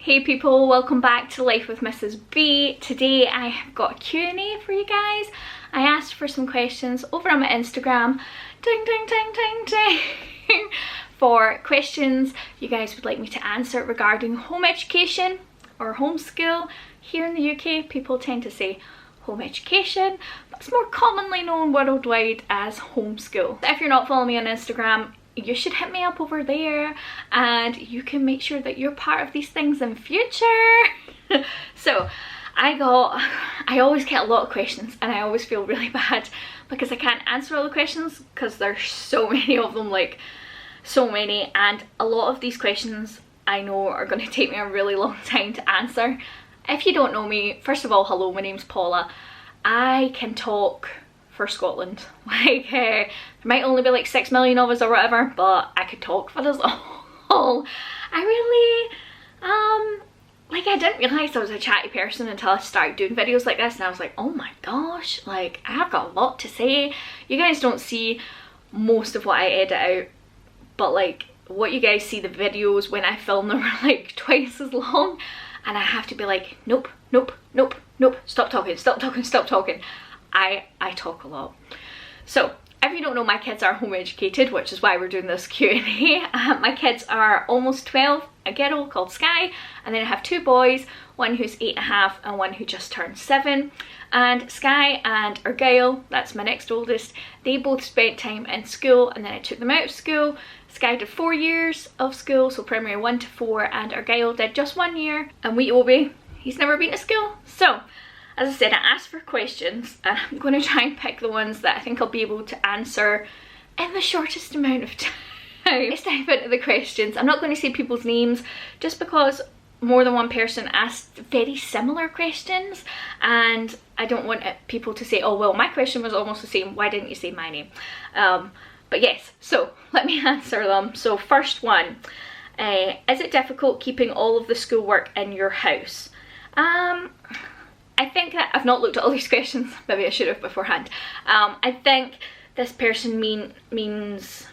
Hey people, welcome back to Life with Mrs. B. Today I have got a Q&A for you guys. I asked for some questions over on my Instagram, ding ding ding ding ding, for questions you guys would like me to answer regarding home education or homeschool. Here in the UK people tend to say home education, but it's more commonly known worldwide as homeschool. If you're not following me on Instagram, you should hit me up over there and you can make sure that you're part of these things in future. So I always get a lot of questions and I always feel really bad because I can't answer all the questions because there's so many of them, like so many, and a lot of these questions I know are going to take me a really long time to answer. If you don't know me, first of all, hello, my name's Paula. I can talk for Scotland. Like, there might only be like 6 million of us or whatever, but I could talk for us all. I really, like, I didn't realise I was a chatty person until I started doing videos like this, and I was like, oh my gosh, like, I've got a lot to say. You guys don't see most of what I edit out, but like, what you guys see, the videos when I film them are like twice as long, and I have to be like, nope, nope, nope, nope, stop talking, stop talking, stop talking. I talk a lot. So if you don't know, my kids are home educated, which is why we're doing this Q&A. My kids are almost 12, a girl called Sky, and then I have two boys, one who's 8.5 and one who just turned 7. And Sky and Argyll, that's my next oldest, they both spent time in school and then I took them out of school. Sky did 4 years of school, so primary 1 to 4, and Argyll did just 1 year, and wee Obi, he's never been to school. So as I said, I asked for questions and I'm going to try and pick the ones that I think I'll be able to answer in the shortest amount of time. Let's dive into the questions. I'm not going to say people's names just because more than one person asked very similar questions and I don't want people to say, oh well, my question was almost the same, why didn't you say my name? But yes, so let me answer them. So first one, is it difficult keeping all of the schoolwork in your house? I think that I've not looked at all these questions, maybe I should have beforehand. I think this person means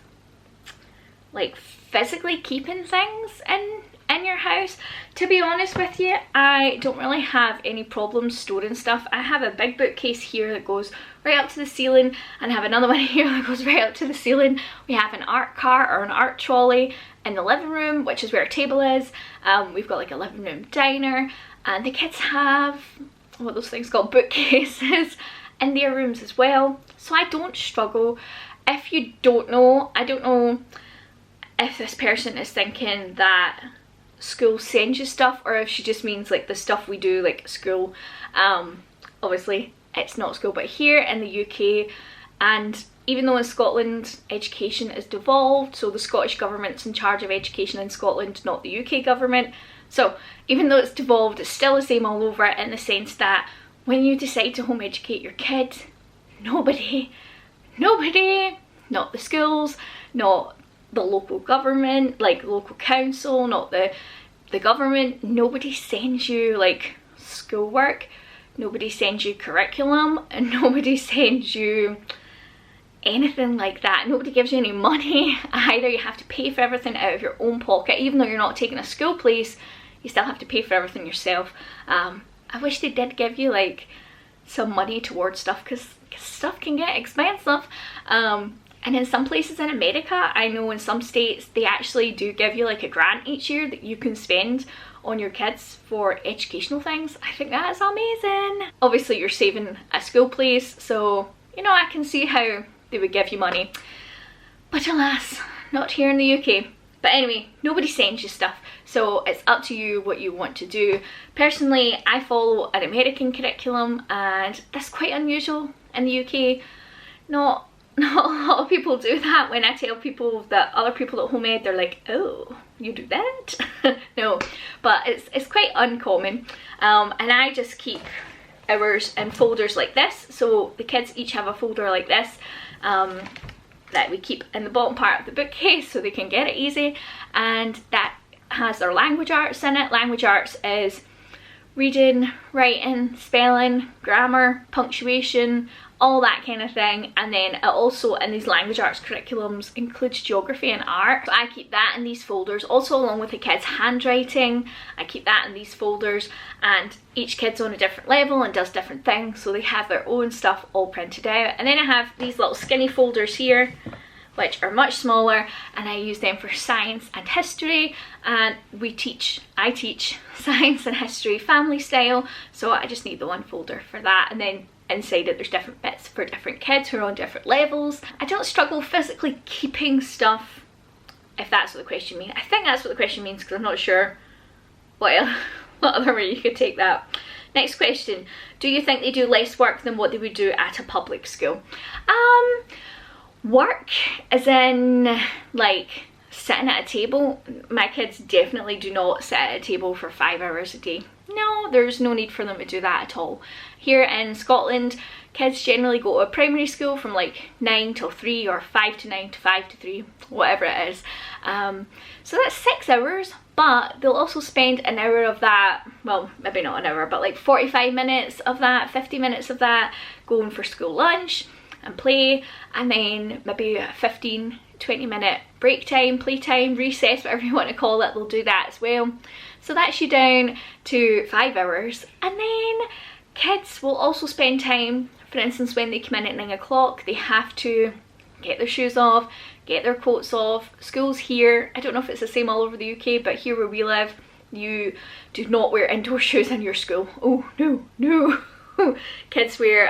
like physically keeping things in your house. To be honest with you, I don't really have any problems storing stuff. I have a big bookcase here that goes right up to the ceiling, and I have another one here that goes right up to the ceiling. We have an art cart or an art trolley in the living room, which is where our table is. We've got like a living room diner, and the kids have what those things called bookcases in their rooms as well, so I don't struggle. If you don't know, I don't know if this person is thinking that school sends you stuff or if she just means like the stuff we do like school. Obviously it's not school, but here in the UK, and even though in Scotland education is devolved, so the Scottish government's in charge of education in Scotland, not the UK government. So even though it's devolved, it's still the same all over, in the sense that when you decide to home educate your kid, nobody, not the schools, not the local government, like local council, not the government, nobody sends you like schoolwork, nobody sends you curriculum, and nobody sends you anything like that. Nobody gives you any money either. You have to pay for everything out of your own pocket. Even though you're not taking a school place, you still have to pay for everything yourself. I wish they did give you like some money towards stuff, because stuff can get expensive. And in some places in America, I know in some states they actually do give you like a grant each year that you can spend on your kids for educational things. I think that is amazing. Obviously you're saving a school place, so you know, I can see how they would give you money, but alas, not here in the UK. But anyway, nobody sends you stuff, so it's up to you what you want to do. Personally, I follow an American curriculum, and that's quite unusual in the UK. Not a lot of people do that. When I tell people that other people at home ed, they're like, oh, you do that? No, but it's quite uncommon. And I just keep ours in folders like this, so the kids each have a folder like this that we keep in the bottom part of the bookcase so they can get it easy, and that has their language arts in it. Language arts is reading, writing, spelling, grammar, punctuation, all that kind of thing. And then it also, in these language arts curriculums, includes geography and art. So I keep that in these folders, also along with the kids' handwriting. I keep that in these folders, and each kid's on a different level and does different things, so they have their own stuff all printed out. And then I have these little skinny folders here, which are much smaller, and I use them for science and history. And I teach science and history family style, so I just need the one folder for that. And then inside it there's different bits for different kids who are on different levels. I don't struggle physically keeping stuff, if that's what the question means. I think that's what the question means, because I'm not sure what other way you could take that. Next question, do you think they do less work than what they would do at a public school? Work as in like sitting at a table. My kids definitely do not sit at a table for 5 hours a day. No, there's no need for them to do that at all. Here in Scotland, kids generally go to a primary school from like 9 till 3 or 5 to 9 to 5 to 3, whatever it is. So that's 6 hours, but they'll also spend an hour of that, well, maybe not an hour, but like 45 minutes of that, 50 minutes of that going for school lunch and play, and then maybe a 15-20 minute break time, play time, recess, whatever you want to call it, they'll do that as well. So that's you down to 5 hours. And then kids will also spend time, for instance, when they come in at 9 o'clock, they have to get their shoes off, get their coats off. Schools here, I don't know if it's the same all over the UK, but here where we live, you do not wear indoor shoes in your school. Oh no, no. Kids wear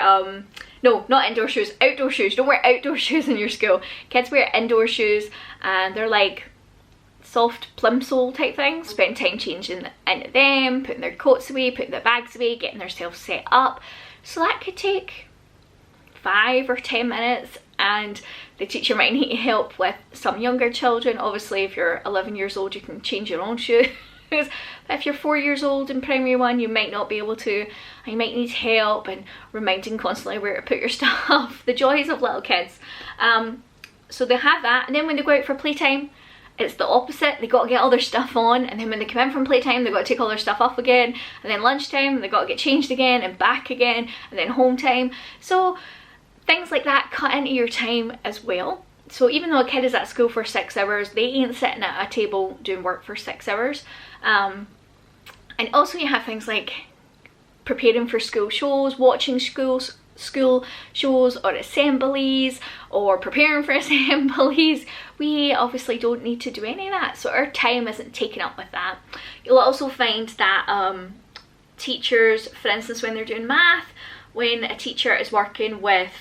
no, not indoor shoes, outdoor shoes. Don't wear outdoor shoes in your school. Kids wear indoor shoes, and they're like soft plimsoll type things. Spend time changing into them, putting their coats away, putting their bags away, getting themselves set up. So that could take 5 or 10 minutes, and the teacher might need help with some younger children. Obviously if you're 11 years old you can change your own shoes. But if you're 4 years old in primary 1, you might not be able to, and you might need help and reminding constantly where to put your stuff. The joys of little kids. So they have that, and then when they go out for playtime, it's the opposite. They got to get all their stuff on, and then when they come in from playtime they've got to take all their stuff off again, and then lunchtime they've got to get changed again and back again, and then home time. So things like that cut into your time as well. So even though a kid is at school for 6 hours, they ain't sitting at a table doing work for 6 hours. And also you have things like preparing for school shows, watching school shows or assemblies, or preparing for assemblies. We obviously don't need to do any of that, so our time isn't taken up with that. You'll also find that teachers, for instance, when they're doing math, when a teacher is working with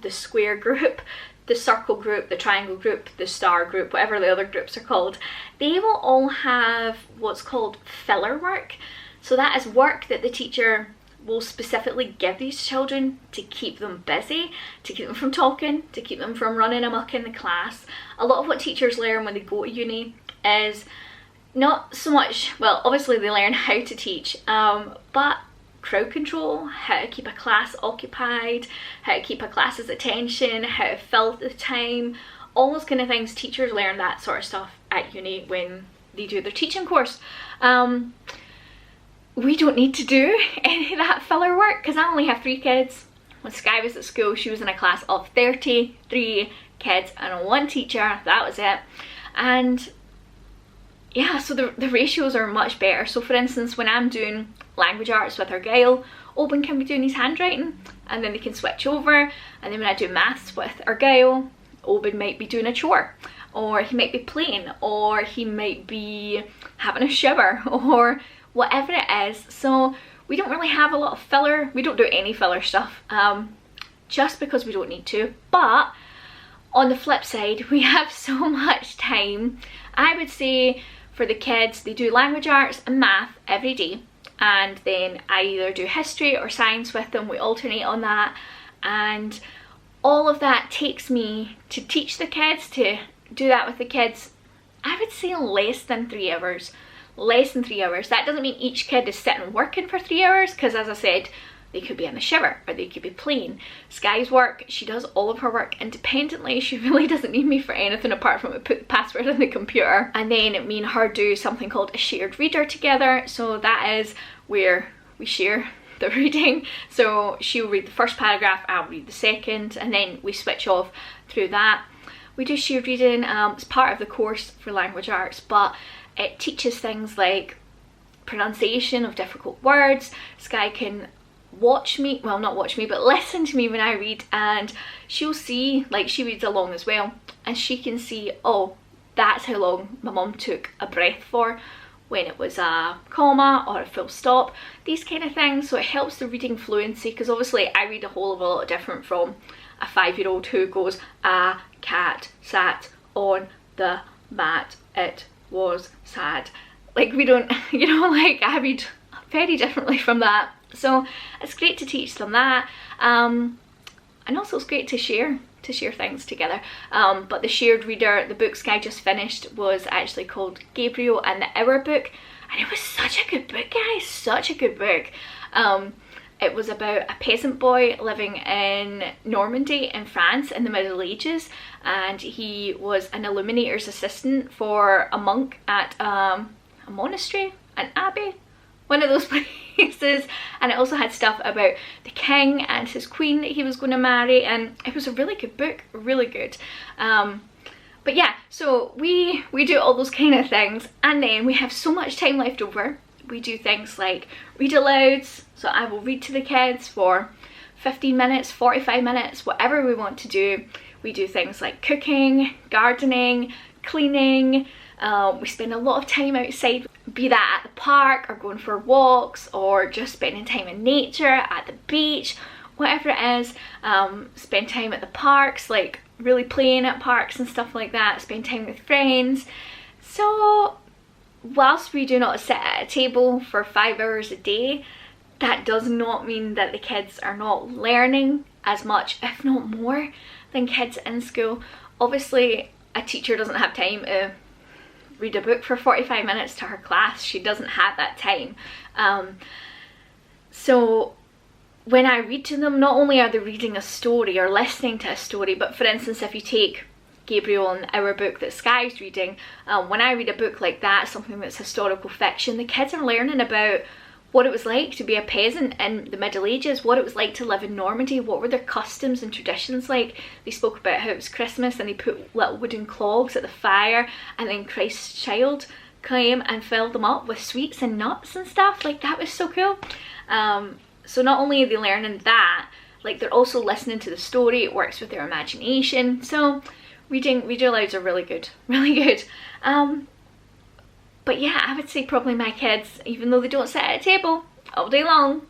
the square group, the circle group, the triangle group, the star group, whatever the other groups are called, they will all have what's called filler work. So that is work that the teacher will specifically give these children to keep them busy, to keep them from talking, to keep them from running amok in the class. A lot of what teachers learn when they go to uni is not so much, well, obviously they learn how to teach, but crowd control, how to keep a class occupied, how to keep a class's attention, how to fill the time, all those kind of things. Teachers learn that sort of stuff at uni when they do their teaching course. We don't need to do any of that filler work, because I only have 3 kids. When Sky was at school, she was in a class of 33 kids and 1 teacher, that was it. And yeah, so the ratios are much better. So for instance, when I'm doing language arts with Argyll, Oban can be doing his handwriting, and then they can switch over. And then when I do maths with Argyll, Oban might be doing a chore, or he might be playing, or he might be having a shower, or whatever it is. So we don't really have a lot of filler. We don't do any filler stuff, just because we don't need to. But on the flip side, we have so much time. I would say for the kids, they do language arts and math every day, and then I either do history or science with them. We alternate on that, and all of that takes me to teach the kids, to do that with the kids, I would say less than 3 hours. Less than 3 hours. That doesn't mean each kid is sitting working for 3 hours, because as I said, they could be in the shower or they could be playing. Sky's work, she does all of her work independently. She really doesn't need me for anything apart from to put the password in the computer. And then me and her do something called a shared reader together. So that is where we share the reading. So she'll read the first paragraph, I'll read the second, and then we switch off through that. We do shared reading, it's part of the course for language arts, but it teaches things like pronunciation of difficult words. Sky can watch me, well not watch me, but listen to me when I read, and she'll see, like she reads along as well, and she can see, oh, that's how long my mum took a breath for when it was a comma or a full stop, these kind of things. So it helps the reading fluency, because obviously I read a whole of a lot different from a 5-year-old who goes, a cat sat on the mat, it was sad. Like we don't, you know, like I read very differently from that. So it's great to teach them that, and also it's great to share things together. But the shared reader, the book Sky just finished, was actually called Gabriel and the Hour Book, and it was such a good book, guys, such a good book. It was about a peasant boy living in Normandy in France in the Middle Ages, and he was an illuminator's assistant for a monk at a monastery, an abbey, one of those places. And it also had stuff about the king and his queen that he was going to marry, and it was a really good book, really good. But yeah, so we do all those kind of things, and then we have so much time left over. We do things like read alouds, so I will read to the kids for 15 minutes, 45 minutes, whatever we want to do. We do things like cooking, gardening, cleaning. We spend a lot of time outside, be that at the park or going for walks or just spending time in nature, at the beach, whatever it is. Spend time at the parks, like really playing at parks and stuff like that, spend time with friends. So whilst we do not sit at a table for 5 hours a day, that does not mean that the kids are not learning as much, if not more, than kids in school. Obviously a teacher doesn't have time to read a book for 45 minutes to her class. She doesn't have that time. So when I read to them, not only are they reading a story or listening to a story, but for instance, if you take Gabriel and Our Book that Sky's reading, when I read a book like that, something that's historical fiction, the kids are learning about what it was like to be a peasant in the Middle Ages, what it was like to live in Normandy, what were their customs and traditions like. They spoke about how it was Christmas and they put little wooden clogs at the fire, and then Christ's child came and filled them up with sweets and nuts and stuff. Like, that was so cool. So not only are they learning that, like they're also listening to the story. It works with their imagination. So read alouds are really good, really good. But yeah, I would say probably my kids, even though they don't sit at a table all day long,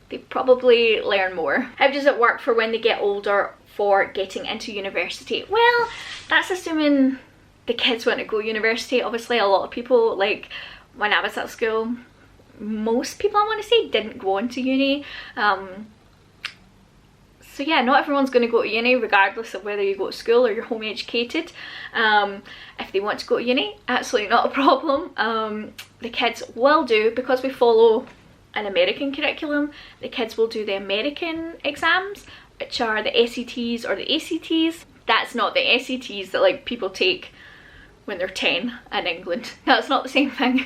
they probably learn more. How does it work for when they get older for getting into university? Well, that's assuming the kids want to go to university. Obviously a lot of people, like when I was at school, most people I want to say didn't go into uni. So yeah, not everyone's going to go to uni regardless of whether you go to school or you're home educated. If they want to go to uni, absolutely not a problem. The kids will do, because we follow an American curriculum, the kids will do the American exams, which are the SATs or the ACTs. That's not the SATs that like people take when they're 10 in England. That's not the same thing.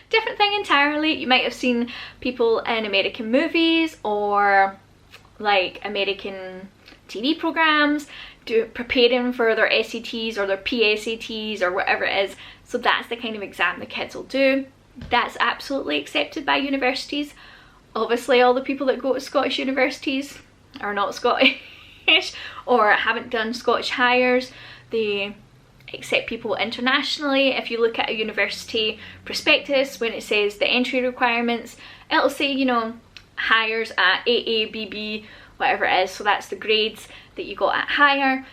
Different thing entirely. You might have seen people in American movies or like American TV programs preparing for their SATs or their PSATs or whatever it is. So that's the kind of exam the kids will do. That's absolutely accepted by universities. Obviously all the people that go to Scottish universities are not Scottish or haven't done Scottish hires. They accept people internationally. If you look at a university prospectus, when it says the entry requirements, it'll say, you know, hires at AA, BB, whatever it is. So that's the grades that you got at higher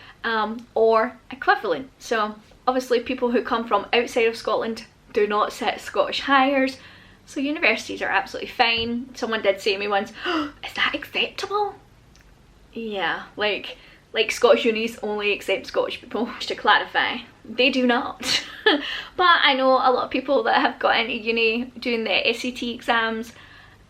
or equivalent. So obviously people who come from outside of Scotland do not sit Scottish hires. So universities are absolutely fine. Someone did say to me once, oh, is that acceptable? Yeah, like Scottish unis only accept Scottish people. To clarify, they do not. But I know a lot of people that have got into uni doing the SAT exams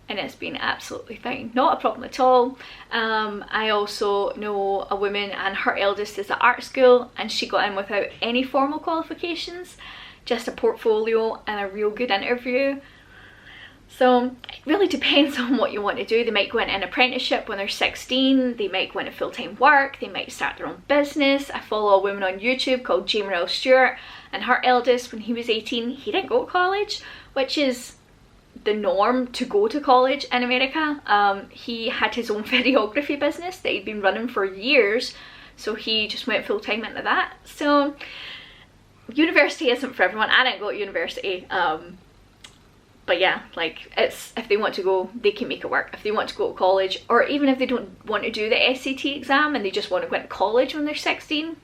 and it's been absolutely fine, not a problem at all. I also know a woman and her eldest is at art school and she got in without any formal qualifications, just a portfolio and a real good interview. So really depends on what you want to do. They might go into an apprenticeship when they're 16, they might go into full-time work, they might start their own business. I follow a woman on YouTube called Jamie Stewart, and her eldest, when he was 18, he didn't go to college, which is the norm to go to college in America. He had his own videography business that he'd been running for years, so he just went full-time into that. So university isn't for everyone. I didn't go to university, but yeah, like, it's, if they want to go, they can make it work. If they want to go to college, or even if they don't want to do the SAT exam and they just want to go into college when they're 16,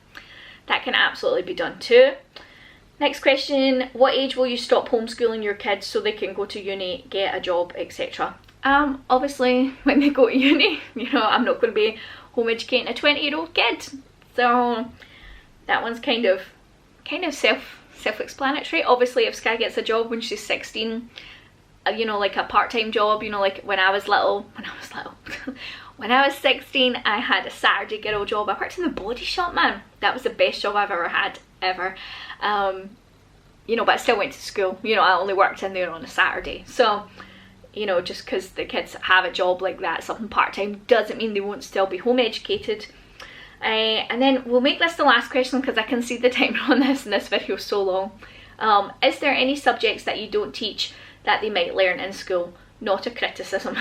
that can absolutely be done too. Next question, what age will you stop homeschooling your kids so they can go to uni, get a job, etc.? Obviously when they go to uni, you know, I'm not going to be home educating a 20-year-old kid, so that one's kind of self-explanatory. Obviously if Sky gets a job when she's 16, you know, like a part-time job, you know, like when I was 16, I had a Saturday girl job. I worked in the body shop, man. That was the best job I've ever had, ever. You know, but I still went to school. You know, I only worked in there on a Saturday. So, you know, just because the kids have a job like that, something part-time, doesn't mean they won't still be home educated. And then we'll make this the last question because I can see the timer on this and this video is so long. Is there any subjects that you don't teach that they might learn in school? Not a criticism.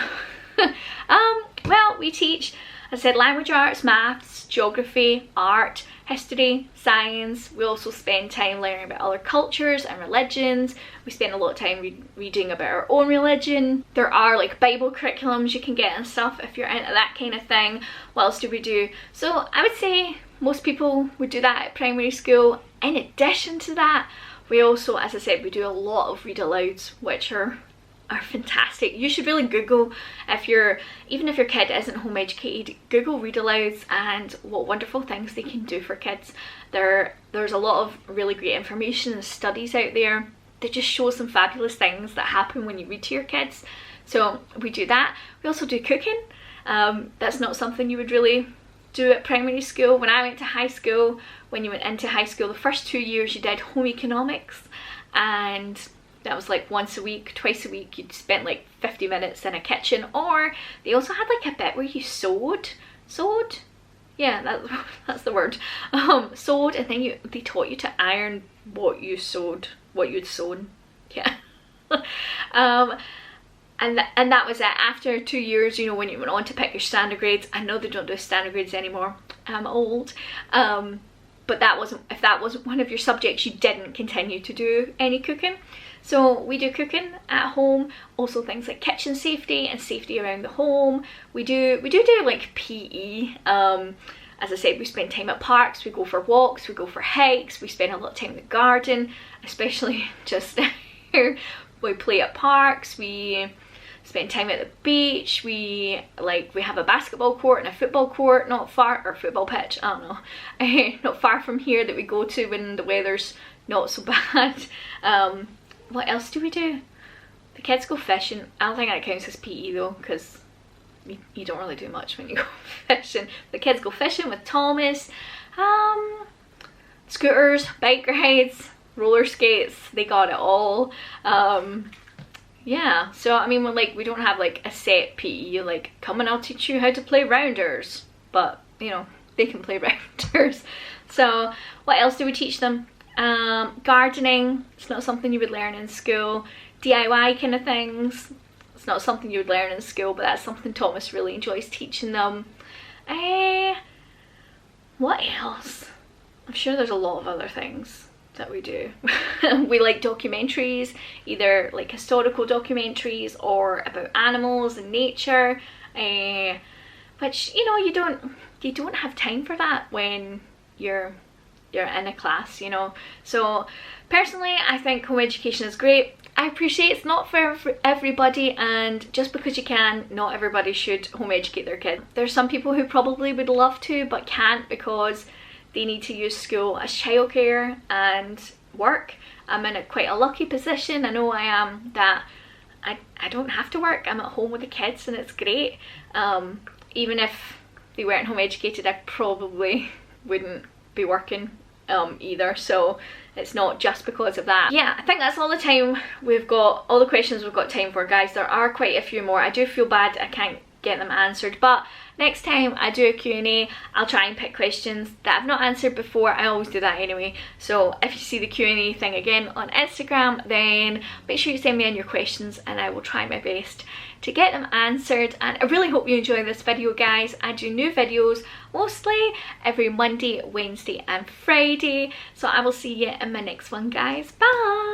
Well, we teach, as I said, language arts, maths, geography, art, history, science. We also spend time learning about other cultures and religions. We spend a lot of time reading about our own religion. There are like Bible curriculums you can get and stuff if you're into that kind of thing. What else do we do? So I would say most people would do that at primary school. In addition to that, we also, as I said, we do a lot of read alouds, which are fantastic. You should really Google, even if your kid isn't home educated, Google read alouds and what wonderful things they can do for kids. There's a lot of really great information and studies out there that just show some fabulous things that happen when you read to your kids. So we do that. We also do cooking. That's not something you would really do at primary school. When I went to high school, when you went into high school, the first 2 years you did home economics, and that was like once a week, twice a week, you'd spent like 50 minutes in a kitchen. Or they also had like a bit where you sewed? Yeah, that's the word. Sewed, and then they taught you to iron what you'd sewn. Yeah. And that was it. After 2 years, you know, when you went on to pick your standard grades, I know they don't do standard grades anymore, I'm old, but if that wasn't one of your subjects, you didn't continue to do any cooking. So we do cooking at home, also things like kitchen safety and safety around the home. We do like PE. As I said, we spend time at parks, we go for walks, we go for hikes, we spend a lot of time in the garden, especially just here. We play at parks, we spend time at the beach, we have a basketball court and a football court not far, or football pitch, I don't know, not far from here that we go to when the weather's not so bad. What else do we do? The kids go fishing. I don't think that counts as PE though, because you don't really do much when you go fishing. The kids go fishing with Thomas. Scooters, bike rides, roller skates, they got it all. Yeah, so I mean, we don't have like a set PE, like, come and I'll teach you how to play rounders, but you know, they can play rounders. So what else do we teach them? Gardening, it's not something you would learn in school. DIY kind of things, it's not something you would learn in school, but that's something Thomas really enjoys teaching them. What else? I'm sure there's a lot of other things that we do. We like documentaries, either like historical documentaries or about animals and nature, which, you know, you don't have time for that when you're in a class, you know. So personally, I think home education is great. I appreciate it's not for everybody, and just because you can, not everybody should home educate their kid. There's some people who probably would love to but can't because they need to use school as childcare and work. I'm in quite a lucky position, I know I am, that I don't have to work. I'm at home with the kids and it's great. Even if they weren't home educated, I probably wouldn't be working either, so it's not just because of that. Yeah, I think that's all the time we've got, all the questions we've got time for, guys. There are quite a few more. I do feel bad I can't get them answered, but next time I do a Q&A, I'll try and pick questions that I've not answered before. I always do that anyway, so if you see the Q&A thing again on Instagram, then make sure you send me in your questions and I will try my best to get them answered. And I really hope you enjoy this video, guys. I do new videos mostly every Monday, Wednesday and Friday, so I will see you in my next one, guys. Bye!